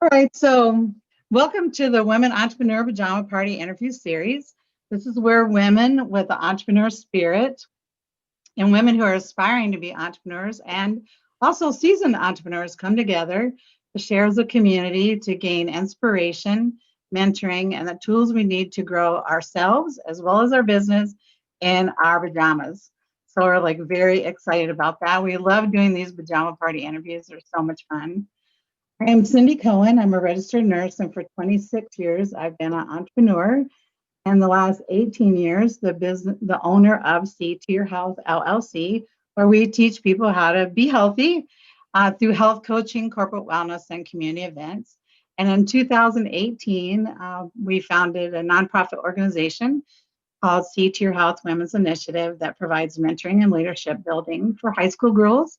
All right, so welcome to the Women Entrepreneur Pajama Party interview series. This is where women with the entrepreneur spirit and women who are aspiring to be entrepreneurs and also seasoned entrepreneurs come together to share as a community to gain inspiration, mentoring, and the tools we need to grow ourselves as well as our business in our pajamas. So we're like very excited about that. We love doing these pajama party interviews. They're so much fun. I am Cindy Cohen. I'm a registered nurse, and for 26 years, I've been an entrepreneur. And the last 18 years, the owner of C to Your Health LLC, where we teach people how to be healthy through health coaching, corporate wellness, and community events. And in 2018, we founded a nonprofit organization called C to Your Health Women's Initiative that provides mentoring and leadership building for high school girls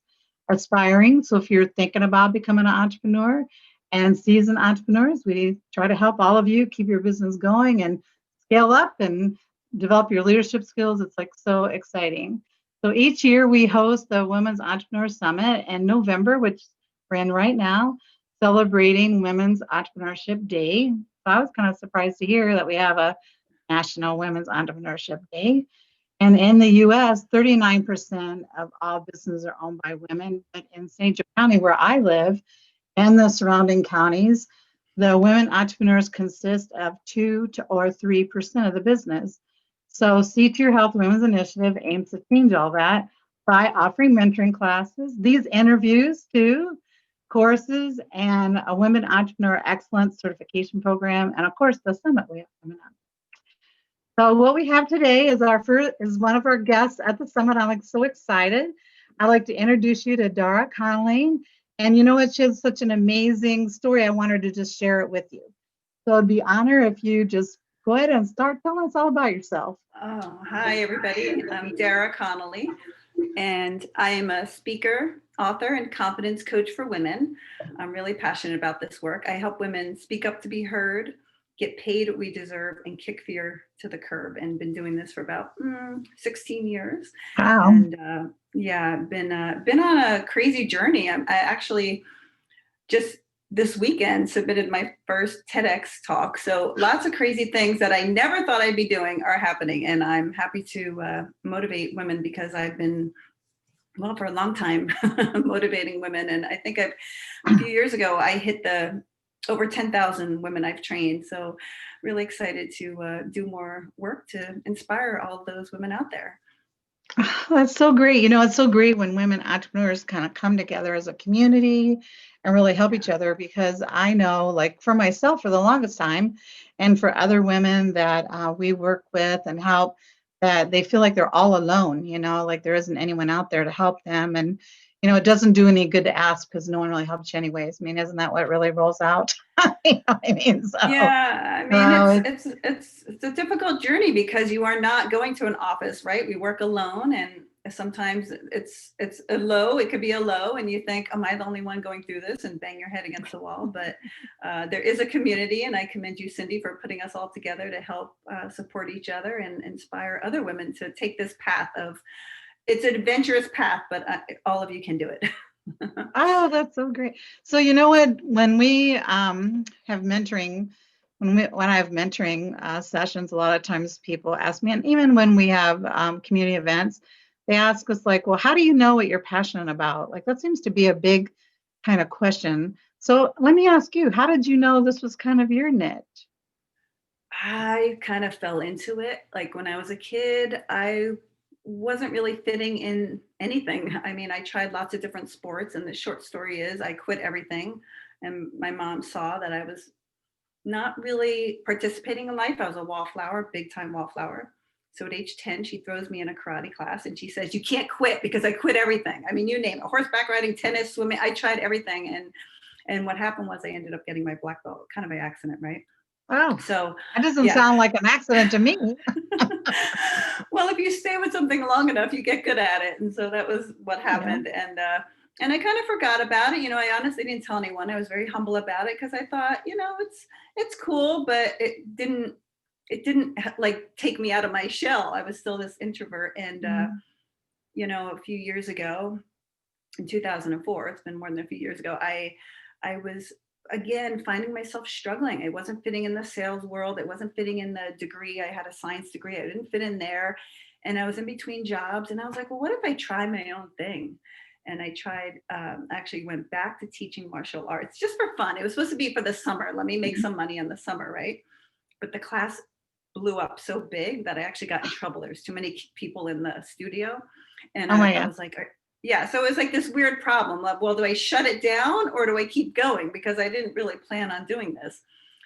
aspiring. So if you're thinking about becoming an entrepreneur and seasoned entrepreneurs, we try to help all of you keep your business going and scale up and develop your leadership skills. It's like so exciting. So each year we host the Women's Entrepreneur Summit in November, which we're in right now, celebrating Women's Entrepreneurship Day. So I was kind of surprised to hear that we have a National Women's Entrepreneurship Day. And in the US, 39% of all businesses are owned by women. But in St. Joe County, where I live, and the surrounding counties, the women entrepreneurs consist of 2 to or 3% of the business. So See to Your Health Women's Initiative aims to change all that by offering mentoring classes, these interviews too, courses, and a Women Entrepreneur Excellence Certification Program, and of course the summit we have coming up. So what we have today is one of our guests at the summit. I'm like so excited. I'd like to introduce you to Dara Connolly. And you know what? She has such an amazing story. I wanted to just share it with you. So it'd be honor if you just go ahead and start telling us all about yourself. Oh, hi, everybody. I'm Dara Connolly, and I am a speaker, author, and confidence coach for women. I'm really passionate about this work. I help women speak up to be heard, get paid what we deserve, and kick fear to the curb. And been doing this for about 16 years. Wow. And yeah, been on a crazy journey. I actually just this weekend submitted my first TEDx talk. So lots of crazy things that I never thought I'd be doing are happening. And I'm happy to motivate women because I've been, well, for a long time motivating women. And I think a few years ago, I hit the over 10,000 women I've trained. So really excited to do more work to inspire all of those women out there. That's so great. You know, it's so great when women entrepreneurs kind of come together as a community and really help each other because I know, like for myself, for the longest time, and for other women that we work with and help, that they feel like they're all alone, like there isn't anyone out there to help them. And, it doesn't do any good to ask because no one really helps you anyways. I mean, isn't that what really rolls out? You know what I mean? So, yeah, I mean, it's a difficult journey because you are not going to an office, right? We work alone, and sometimes it's a low. It could be a low, and you think, "Am I the only one going through this?" and bang your head against the wall. But there is a community, and I commend you, Cindy, for putting us all together to help support each other and inspire other women to take this path of. It's an adventurous path, but all of you can do it. Oh, that's so great. So you know what? When we have mentoring, when I have mentoring sessions, a lot of times people ask me, and even when we have community events, they ask us like, "Well, how do you know what you're passionate about?" Like that seems to be a big kind of question. So let me ask you, how did you know this was kind of your niche? I kind of fell into it. Like when I was a kid, I wasn't really fitting in anything. I mean, I tried lots of different sports, and the short story is I quit everything. And my mom saw that I was not really participating in life. I was a wallflower, big time wallflower. So at age 10, she throws me in a karate class and she says, "You can't quit," because I quit everything. I mean, you name it, horseback riding, tennis, swimming, I tried everything. And what happened was I ended up getting my black belt kind of by accident, right? Oh, So that doesn't yeah. sound like an accident to me. Well, if you stay with something long enough, you get good at it. And so that was what Yeah. happened. And I kind of forgot about it. I honestly didn't tell anyone. I was very humble about it because I thought, it's cool, but it didn't like take me out of my shell. I was still this introvert. And a few years ago, in 2004, it's been more than a few years ago, I was again, finding myself struggling. I wasn't fitting in the sales world. It wasn't fitting in the degree. I had a science degree. I didn't fit in there. And I was in between jobs. And I was like, well, what if I try my own thing? And I tried, actually went back to teaching martial arts just for fun. It was supposed to be for the summer. Let me make some money in the summer, right? But the class blew up so big that I actually got in trouble. There was too many people in the studio. And Oh my I God. was like, yeah, so it was like this weird problem of, well, do I shut it down or do I keep going? Because I didn't really plan on doing this.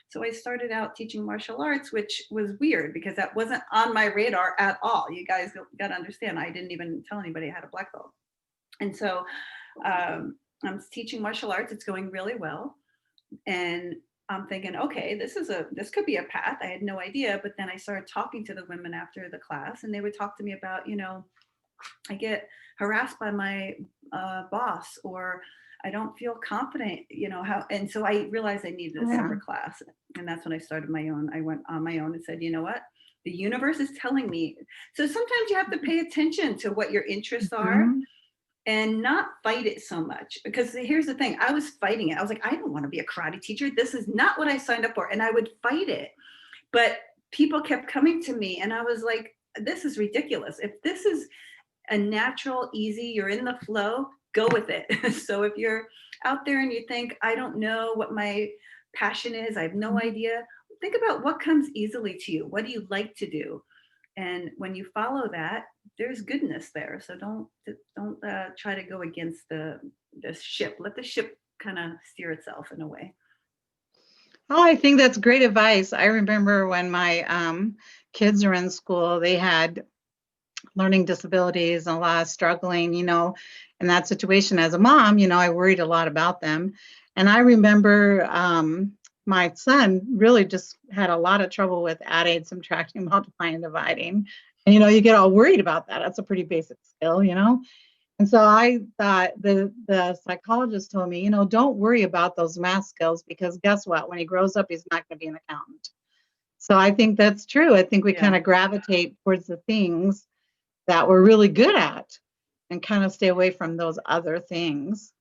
So I started out teaching martial arts, which was weird because that wasn't on my radar at all. You guys got to understand, I didn't even tell anybody I had a black belt. And so I'm teaching martial arts. It's going really well. And I'm thinking, okay, this could be a path. I had no idea. But then I started talking to the women after the class, and they would talk to me about, I get harassed by my boss, or I don't feel confident, how. And so I realized I needed a Yeah. separate class. And that's when I started my own. I went on my own and said, you know what? The universe is telling me. So sometimes you have to pay attention to what your interests are Mhm. and not fight it so much. Because here's the thing, I was fighting it. I was like, I don't want to be a karate teacher. This is not what I signed up for. And I would fight it. But people kept coming to me and I was like, this is ridiculous. If this is a natural, easy, you're in the flow, go with it. So if you're out there and you think, I don't know what my passion is, I have no idea, think about what comes easily to you. What do you like to do? And when you follow that, there's goodness there. So don't try to go against the ship. Let the ship kind of steer itself in a way. Oh, I think that's great advice. I remember when my kids were in school, they had learning disabilities and a lot of struggling, in that situation. As a mom, I worried a lot about them. And I remember my son really just had a lot of trouble with adding, subtracting, multiplying, and dividing. And, you get all worried about that. That's a pretty basic skill. And so I thought the psychologist told me, don't worry about those math skills because guess what? When he grows up, he's not going to be an accountant. So I think that's true. I think we kind of gravitate towards the things that we're really good at and kind of stay away from those other things.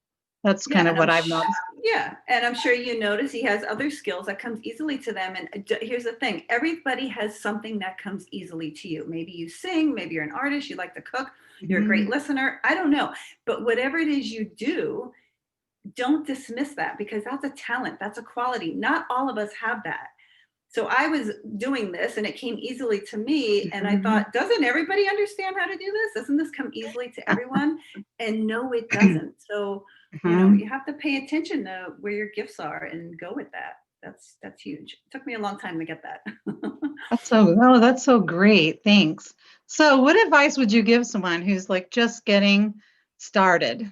That's kind of what I've noticed. Yeah. And I'm sure you notice he has other skills that comes easily to them. And here's the thing, everybody has something that comes easily to you. Maybe you sing, maybe you're an artist, you like to cook, you're a great listener. I don't know. But whatever it is you do, don't dismiss that because that's a talent. That's a quality. Not all of us have that. So I was doing this and it came easily to me. And I thought, doesn't everybody understand how to do this? Doesn't this come easily to everyone? And no, it doesn't. So, you have to pay attention to where your gifts are and go with that. That's huge. It took me a long time to get that. That's so great. Thanks. So what advice would you give someone who's like just getting started?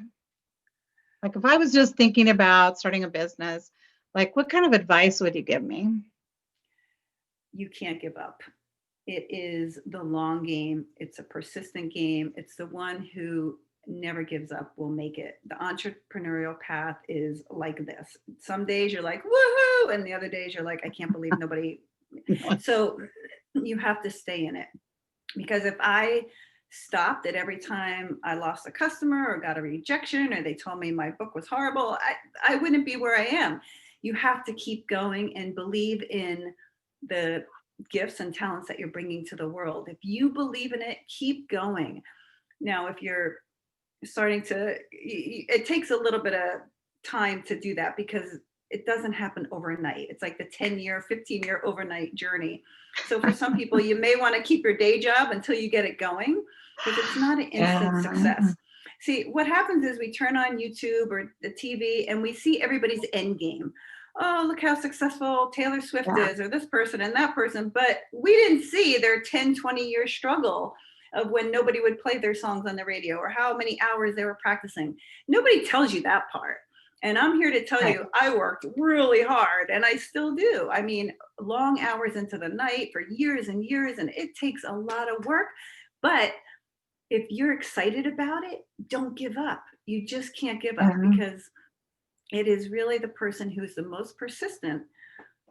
Like if I was just thinking about starting a business, like what kind of advice would you give me? You can't give up. It is the long game. It's a persistent game. It's the one who never gives up will make it. The entrepreneurial path is like this. Some days you're like, woohoo, and the other days you're like, I can't believe nobody. So you have to stay in it. Because if I stopped at every time I lost a customer or got a rejection or they told me my book was horrible, I wouldn't be where I am. You have to keep going and believe in the gifts and talents that you're bringing to the world. If you believe in it, keep going. Now, if you're starting to, it takes a little bit of time to do that because it doesn't happen overnight. It's like the 10-year, 15-year overnight journey. So for some people, you may want to keep your day job until you get it going because it's not an instant success. See, what happens is we turn on YouTube or the TV and we see everybody's end game. Oh, look how successful Taylor Swift is, or this person and that person. But we didn't see their 10, 20-year struggle of when nobody would play their songs on the radio or how many hours they were practicing. Nobody tells you that part. And I'm here to tell you, I worked really hard and I still do. I mean, long hours into the night for years and years, and it takes a lot of work. But if you're excited about it, don't give up. You just can't give up because it is really the person who's the most persistent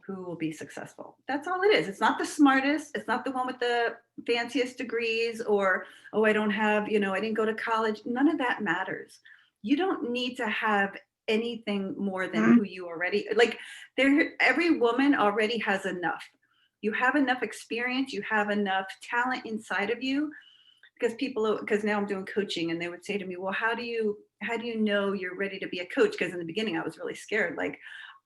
who will be successful. That's all it is. It's not the smartest. It's not the one with the fanciest degrees or, oh, I don't have, I didn't go to college. None of that matters. You don't need to have anything more than who you already, like, every woman already has enough. You have enough experience, you have enough talent inside of you. Because now I'm doing coaching, and they would say to me, well, how do you know you're ready to be a coach? Because in the beginning I was really scared, like,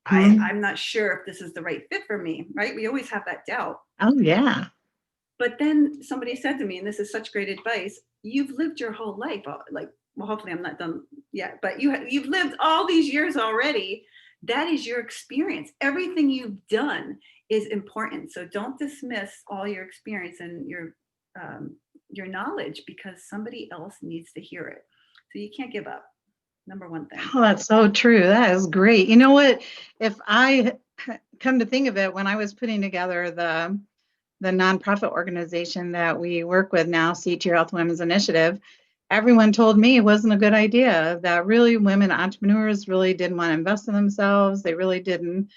I'm not sure if this is the right fit for me, right? We always have that doubt. Oh, yeah. But then somebody said to me, and this is such great advice, you've lived your whole life, like, well, hopefully I'm not done yet, but you've lived all these years already. That is your experience. Everything you've done is important. So don't dismiss all your experience and your knowledge, because somebody else needs to hear it. So you can't give up. Number one thing. Oh, that's so true. That is great. You know what? If I come to think of it, when I was putting together the nonprofit organization that we work with now, CT Health Women's Initiative, everyone told me it wasn't a good idea, that really women entrepreneurs really didn't want to invest in themselves. They really didn't,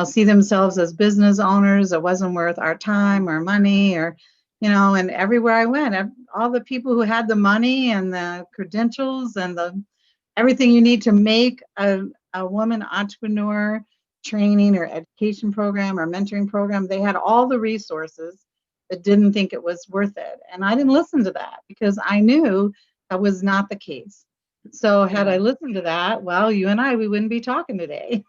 see themselves as business owners. It wasn't worth our time or money, or, and everywhere I went, all the people who had the money and the credentials and everything you need to make a woman entrepreneur training or education program or mentoring program, they had all the resources, but didn't think it was worth it. And I didn't listen to that, because I knew that was not the case. So had I listened to that, well, you and we wouldn't be talking today.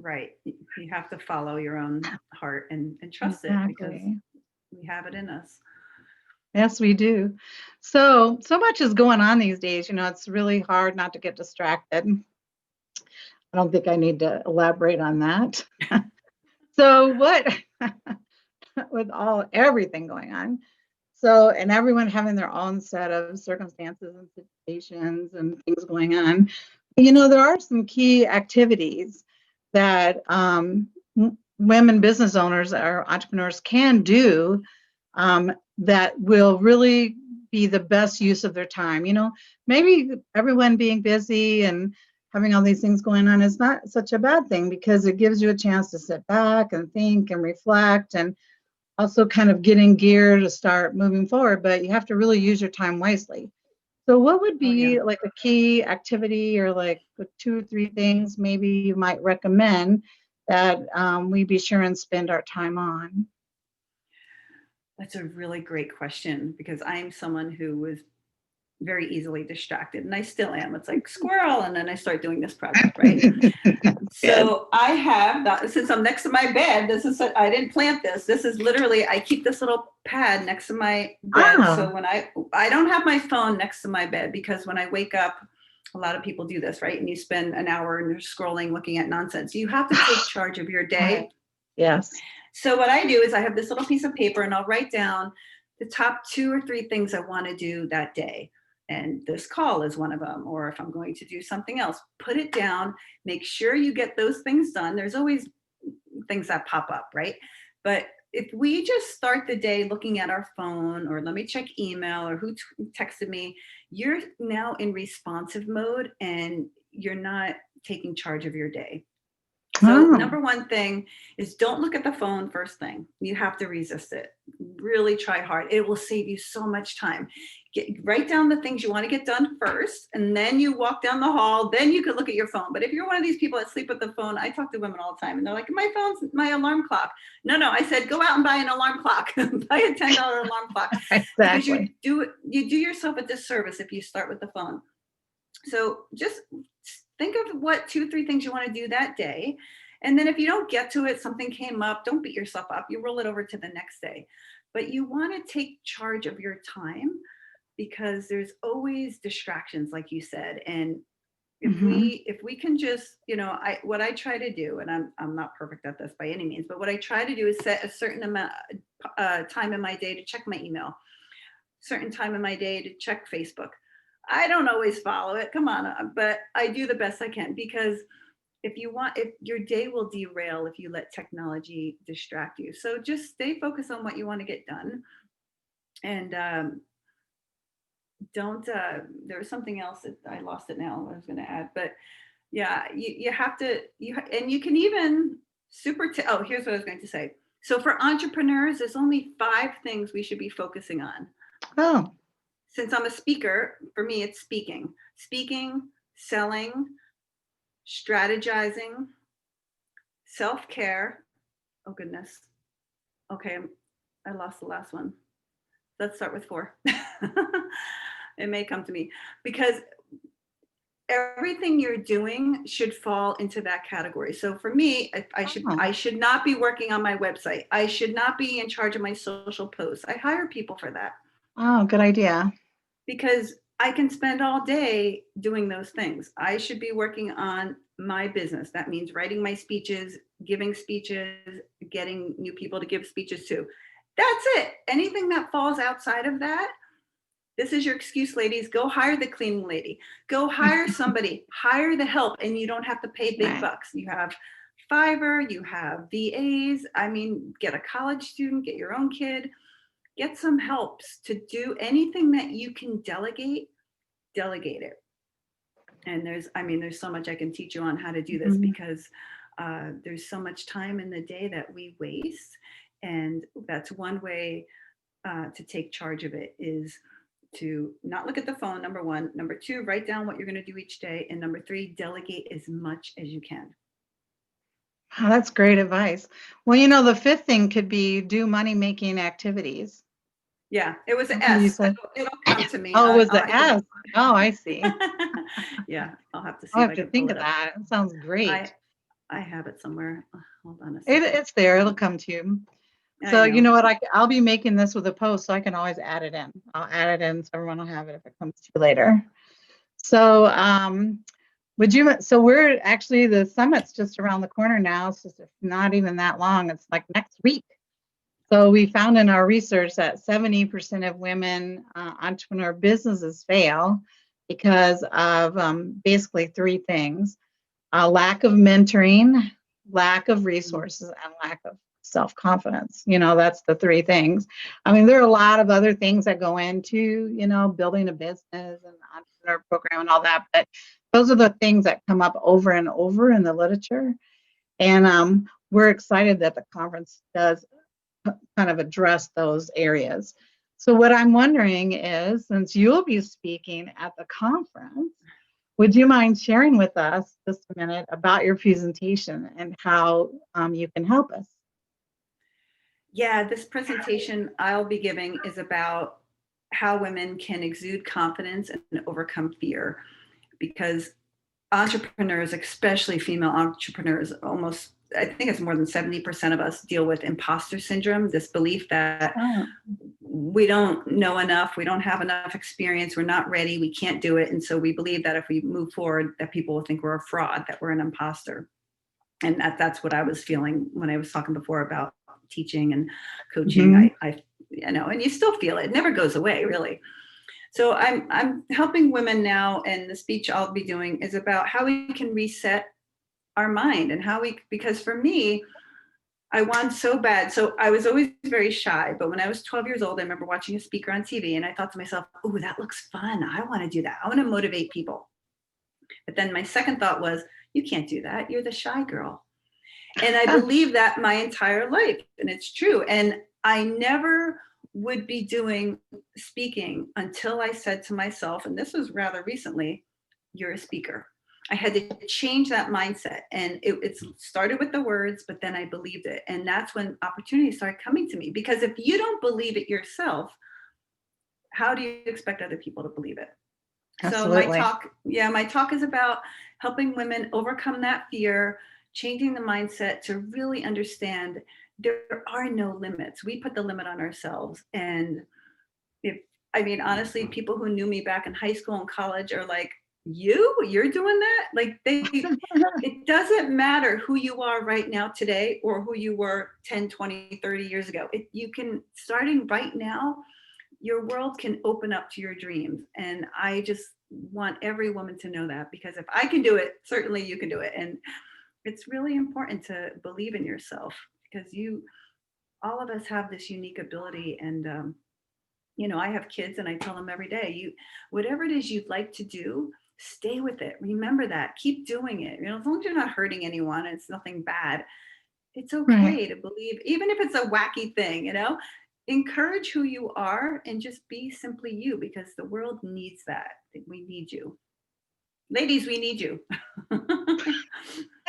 Right. You have to follow your own heart and trust it, because we have it in us. Yes, we do. So much is going on these days. It's really hard not to get distracted. I don't think I need to elaborate on that. So what, with everything going on, and everyone having their own set of circumstances and situations and things going on, there are some key activities that women business owners or entrepreneurs can do that will really be the best use of their time. Maybe everyone being busy and having all these things going on is not such a bad thing, because it gives you a chance to sit back and think and reflect, and also kind of get in gear to start moving forward. But you have to really use your time wisely. So what would be like a key activity, or like 2 or 3 things maybe you might recommend that we be sure and spend our time on? That's a really great question, because I'm someone who was very easily distracted, and I still am. It's like squirrel, and then I start doing this project, right? So I have, since I'm next to my bed, I didn't plant this. This is literally, I keep this little pad next to my bed. So when I don't have my phone next to my bed, because when I wake up, a lot of people do this, right? And you spend an hour and you're scrolling, looking at nonsense. You have to take charge of your day. Yes. So what I do is I have this little piece of paper, and I'll write down the top 2 or 3 things I want to do that day. And this call is one of them, or if I'm going to do something else, put it down, make sure you get those things done. There's always things that pop up, right? But if we just start the day looking at our phone, or let me check email, or who texted me, you're now in responsive mode, and you're not taking charge of your day. So number one thing is, don't look at the phone first thing. You have to resist it. Really try hard. It will save you so much time. Write down the things you want to get done first, and then you walk down the hall. Then you could look at your phone. But if you're one of these people that sleep with the phone, I talk to women all the time, and they're like, my phone's my alarm clock. No, I said, go out and buy an alarm clock. Buy a $10 alarm clock. Exactly. Because you do yourself a disservice if you start with the phone. So just think of what 2, 3 things you want to do that day. And then if you don't get to it, something came up, don't beat yourself up. You roll it over to the next day. But you want to take charge of your time, because there's always distractions, like you said. And if we can just, what I try to do, and I'm not perfect at this by any means, but what I try to do is set a certain amount time in my day to check my email, certain time in my day to check Facebook. I don't always follow it. Come on, but I do the best I can, because if your day will derail if you let technology distract you. So just stay focused on what you want to get done. And there was something else that I lost it now, I was going to add, but yeah, you have to, and you can even here's what I was going to say. So for entrepreneurs, there's only 5 things we should be focusing on. Since I'm a speaker, for me, it's speaking, selling, strategizing, self-care. Oh goodness. Okay, I lost the last one. Let's start with 4. It may come to me because everything you're doing should fall into that category. So for me, I should not be working on my website. I should not be in charge of my social posts. I hire people for that Oh, good idea. because I can spend all day doing those things. I should be working on my business. That means writing my speeches, giving speeches, getting new people to give speeches to. That's it. Anything that falls outside of that, this is your excuse, ladies. Go hire the cleaning lady. Go hire somebody. Hire the help, and you don't have to pay big Right. bucks. You have Fiverr, you have VAs. I mean, get a college student, get your own kid, get some helps to do anything that you can delegate it. And there's so much I can teach you on how to do this because there's so much time in the day that we waste. And that's one way to take charge of it is to not look at the phone, number 1. Number 2, write down what you're going to do each day. And number 3, delegate as much as you can. Oh, that's great advice. Well, the 5th thing could be do money-making activities. Yeah, it was an What you S. said? It'll come to me. Oh, it was I'll the have to- S. Oh, I see. Yeah, I'll have to see I'll if have I to can think pull of it up. that. It sounds great. I have it somewhere. Hold on a second. It's there. It'll come to you. So I you know. know what? I'll be making this with a post, so I can always add it in. I'll add it in so everyone will have it if it comes to you later. So so we're actually, the summit's just around the corner now. So it's not even that long. It's like next week. So we found in our research that 70% of women entrepreneur businesses fail because of basically 3 things: lack of mentoring, lack of resources, and lack of self-confidence. That's the 3 things. I mean, there are a lot of other things that go into, building a business and entrepreneur program and all that, but those are the things that come up over and over in the literature. And we're excited that the conference does kind of address those areas. So what I'm wondering is, since you'll be speaking at the conference, would you mind sharing with us just a minute about your presentation and how you can help us? Yeah, this presentation I'll be giving is about how women can exude confidence and overcome fear, because entrepreneurs, especially female entrepreneurs, I think it's more than 70% of us deal with imposter syndrome, this belief that Oh, we don't know enough, we don't have enough experience, we're not ready, we can't do it. And so we believe that if we move forward, that people will think we're a fraud, that we're an imposter. And that's what I was feeling when I was talking before about teaching and coaching. I and you still feel it. It never goes away, really. So I'm helping women now, and the speech I'll be doing is about how we can reset our mind and because for me, I want so bad. So I was always very shy, but when I was 12 years old, I remember watching a speaker on TV and I thought to myself, oh, that looks fun. I want to do that. I want to motivate people. But then my second thought was, you can't do that. You're the shy girl. And I believe that my entire life, and it's true. And I never would be doing speaking until I said to myself, and this was rather recently, you're a speaker. I had to change that mindset. And it started with the words, but then I believed it. And that's when opportunities started coming to me. Because if you don't believe it yourself, how do you expect other people to believe it? absolutely. So my talk is about helping women overcome that fear, changing the mindset to really understand there are no limits. We put the limit on ourselves. And honestly, people who knew me back in high school and college are like, you're doing that? Like it doesn't matter who you are right now today or who you were 10, 20, 30 years ago. You can, starting right now, your world can open up to your dreams. And I just want every woman to know that, because if I can do it, certainly you can do it. And it's really important to believe in yourself, because all of us have this unique ability. And, I have kids and I tell them every day, whatever it is you'd like to do, stay with it. Remember that, keep doing it. As long as you're not hurting anyone, it's nothing bad. It's okay to believe, even if it's a wacky thing, encourage who you are and just be simply you, because the world needs that. We need you. Ladies, we need you.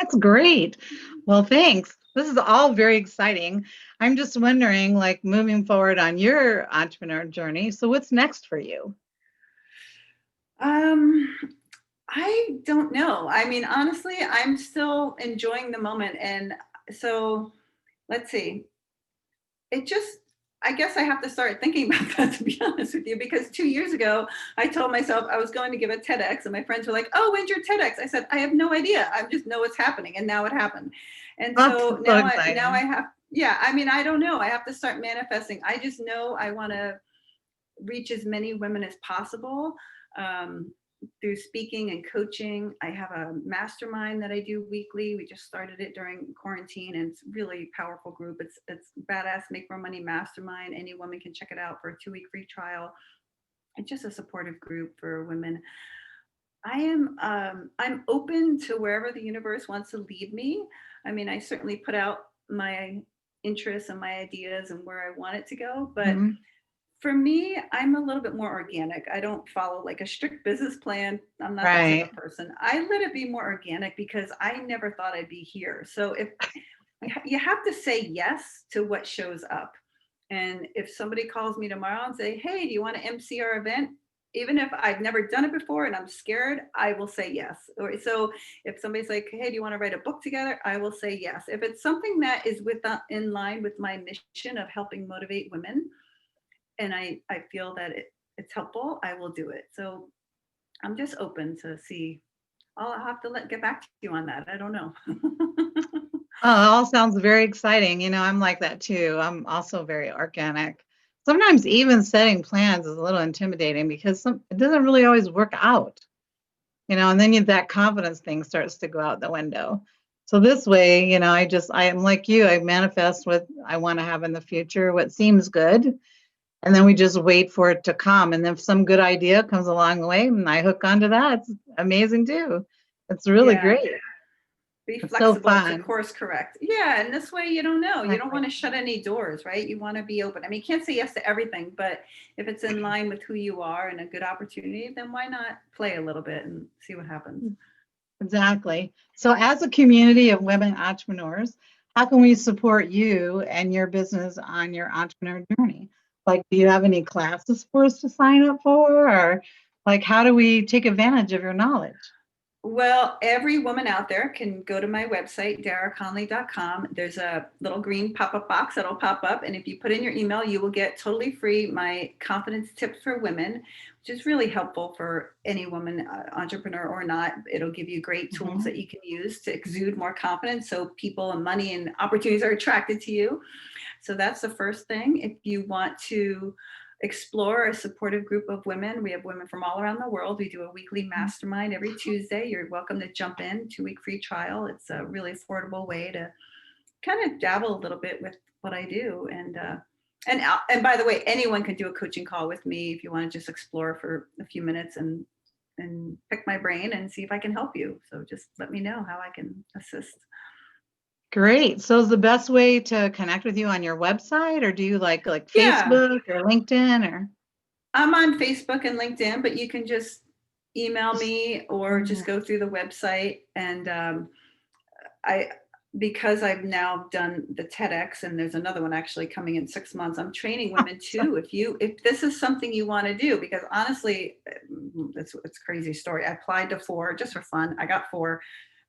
That's great. Well, thanks. This is all very exciting. I'm just wondering, like, moving forward on your entrepreneur journey. So, what's next for you? Um, I don't know. I mean, honestly, I'm still enjoying the moment. And so let's see. It just, I guess I have to start thinking about that, to be honest with you, because 2 years ago, I told myself I was going to give a TEDx, and my friends were like, "Oh, when's your TEDx?" I said, "I have no idea. I just know it's happening." And now it happened. And That's so so now I exciting. have, yeah, I mean, I don't know. I have to start manifesting. I just know I want to reach as many women as possible, um, through speaking and coaching. I have a mastermind that I do weekly. We just started it during quarantine, and it's really powerful group. It's badass, make more money mastermind. Any woman can check it out for a 2-week free trial. It's just a supportive group for women. I'm open to wherever the universe wants to lead me. I mean, I certainly put out my interests and my ideas and where I want it to go, but Mhm. for me, I'm a little bit more organic. I don't follow like a strict business plan. I'm not that type Right. of person. I let it be more organic because I never thought I'd be here. So if you have to say yes to what shows up. And if somebody calls me tomorrow and say, "Hey, do you want to MC our event?" Even if I've never done it before and I'm scared, I will say yes. Or so if somebody's like, "Hey, do you want to write a book together?" I will say yes. If it's something that is in line with my mission of helping motivate women, and I feel that it's helpful, I will do it. So I'm just open to see. I'll have to get back to you on that. I don't know. Oh, it all sounds very exciting. I'm like that too. I'm also very organic. Sometimes even setting plans is a little intimidating because it doesn't really always work out, and then that confidence thing starts to go out the window. So this way, I am like you, I manifest what I want to have in the future, what seems good, and then we just wait for it to come. And if some good idea comes along the way and I hook onto that, it's amazing too. It's really Yeah, great. be It's so flexible to fun. course correct. Yeah, and this way you don't know. You don't Exactly. want to shut any doors, right? You want to be open. I mean, you can't say yes to everything, but if it's in line with who you are and a good opportunity, then why not play a little bit and see what happens? Exactly. So, as a community of women entrepreneurs, how can we support you and your business on your entrepreneur journey? Like, do you have any classes for us to sign up for? Or, like, how do we take advantage of your knowledge? Well, every woman out there can go to my website, daraconnolly.com. There's a little green pop-up box that'll pop up. And if you put in your email, you will get totally free my confidence tips for women, which is really helpful for any woman, entrepreneur or not. It'll give you great tools Mhm. that you can use to exude more confidence so people and money and opportunities are attracted to you. So that's the first thing. If you want to explore a supportive group of women, we have women from all around the world. We do a weekly mastermind every Tuesday. You're welcome to jump in, 2-week free trial. It's a really affordable way to kind of dabble a little bit with what I do. And by the way, anyone can do a coaching call with me if you want to just explore for a few minutes and pick my brain and see if I can help you. So just let me know how I can assist. Great. So, is the best way to connect with you on your website, or do you like Yeah, Facebook or LinkedIn, or I'm on Facebook and LinkedIn, but you can just email just? me or just Mhm. go through the website. And I, because I've now done the TEDx, and there's another one actually coming in 6 months, I'm training women too. If this is something you want to do, because honestly, it's a crazy story. I applied to 4 just for fun. I got 4.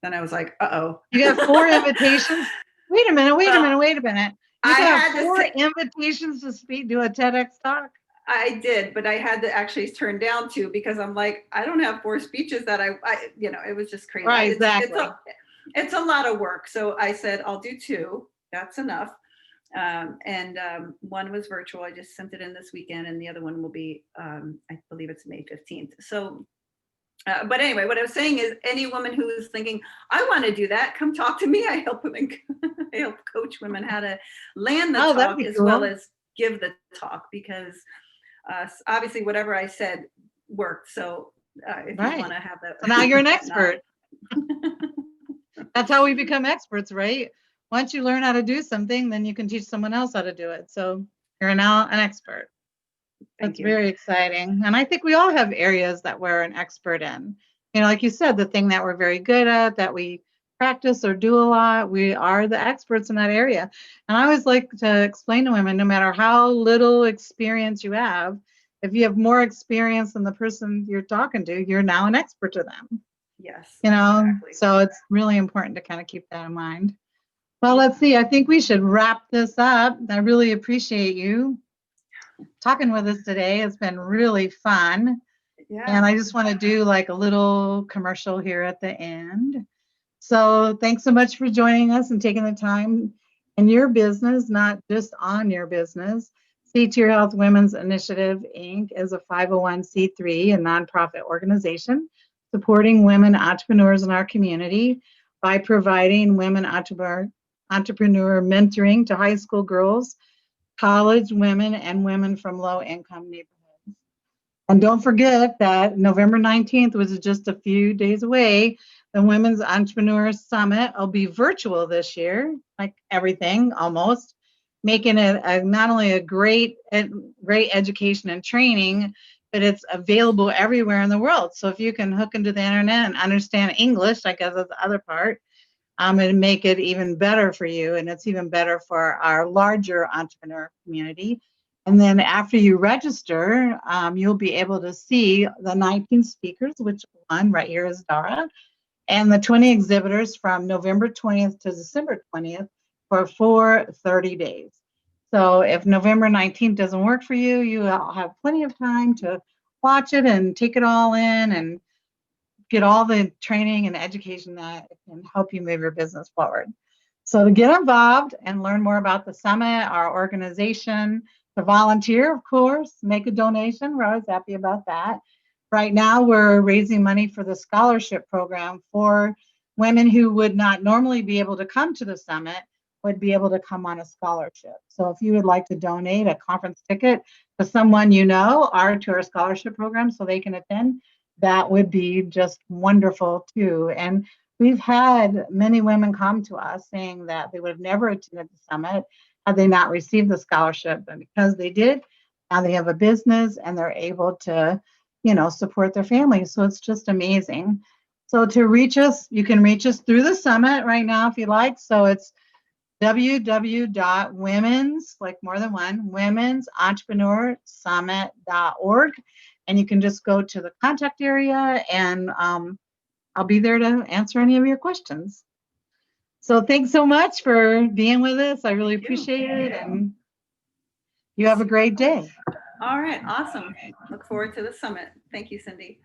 Then I was like, uh-oh. You got 4 invitations? Wait a minute, wait a Well, minute, wait a minute. You I got had to 4 say, invitations to speak to a TEDx talk? I did, but I had to actually turn down 2 because I'm like, I don't have 4 speeches that it was just crazy. Right, It's exactly. it's a lot of work. So I said, I'll do 2. That's enough. And one was virtual. I just sent it in this weekend, and the other one will be, I believe it's May 15th. So, but anyway, what I was saying is, any woman who is thinking, I want to do that, come talk to me. I help women, I help coach women how to land the Oh, that'd talk be as well cool. as give the talk, because obviously whatever I said worked. So if you want Right. to have So now you're an that expert. knowledge. That's how we become experts, right? Once you learn how to do something, then you can teach someone else how to do it. So you're now an expert. Thank That's you. very exciting. And I think we all have areas that we're an expert in. Like you said, the thing that we're very good at, that we practice or do a lot, we are the experts in that area. And I always like to explain to women, no matter how little experience you have, if you have more experience than the person you're talking to, you're now an expert to them. Yes. Exactly. So it's really important to kind of keep that in mind. Well, let's see. I think we should wrap this up. I really appreciate you talking with us today. It's been really fun. Yeah. And I just want to do like a little commercial here at the end. So thanks so much for joining us and taking the time in your business, not just on your business. See to Your Health Women's Initiative, Inc. is a 501c3, a nonprofit organization supporting women entrepreneurs in our community by providing women entrepreneur mentoring to high school girls, college women, and women from low-income neighborhoods. And don't forget that November 19th, which is just a few days away, the Women's Entrepreneur Summit will be virtual this year, like everything almost, making it not only a great education and training, but it's available everywhere in the world. So if you can hook into the internet and understand English, I guess that's the other part, and make it even better for you. And it's even better for our larger entrepreneur community. And then after you register, you'll be able to see the 19 speakers, which one right here is Dara, and the 20 exhibitors from November 20th to December 20th for 30 days. So if November 19th doesn't work for you, you have plenty of time to watch it and take it all in and get all the training and education that can help you move your business forward. So to get involved and learn more about the summit, our organization, to volunteer, of course, make a donation. We're always happy about that. Right now, we're raising money for the scholarship program for women who would not normally be able to come to the summit, would be able to come on a scholarship. So if you would like to donate a conference ticket to someone you know or to our scholarship program so they can attend, that would be just wonderful too. And we've had many women come to us saying that they would have never attended the summit had they not received the scholarship. And because they did, now they have a business and they're able to, support their families. So it's just amazing. So to reach us, you can reach us through the summit right now if you like. So it's www.women's, like more than one, women'sentrepreneurssummit.org. And you can just go to the contact area and I'll be there to answer any of your questions. So thanks so much for being with us. I really appreciate it. And you have a great day. All right. Awesome. Look forward to the summit. Thank you, Cindy.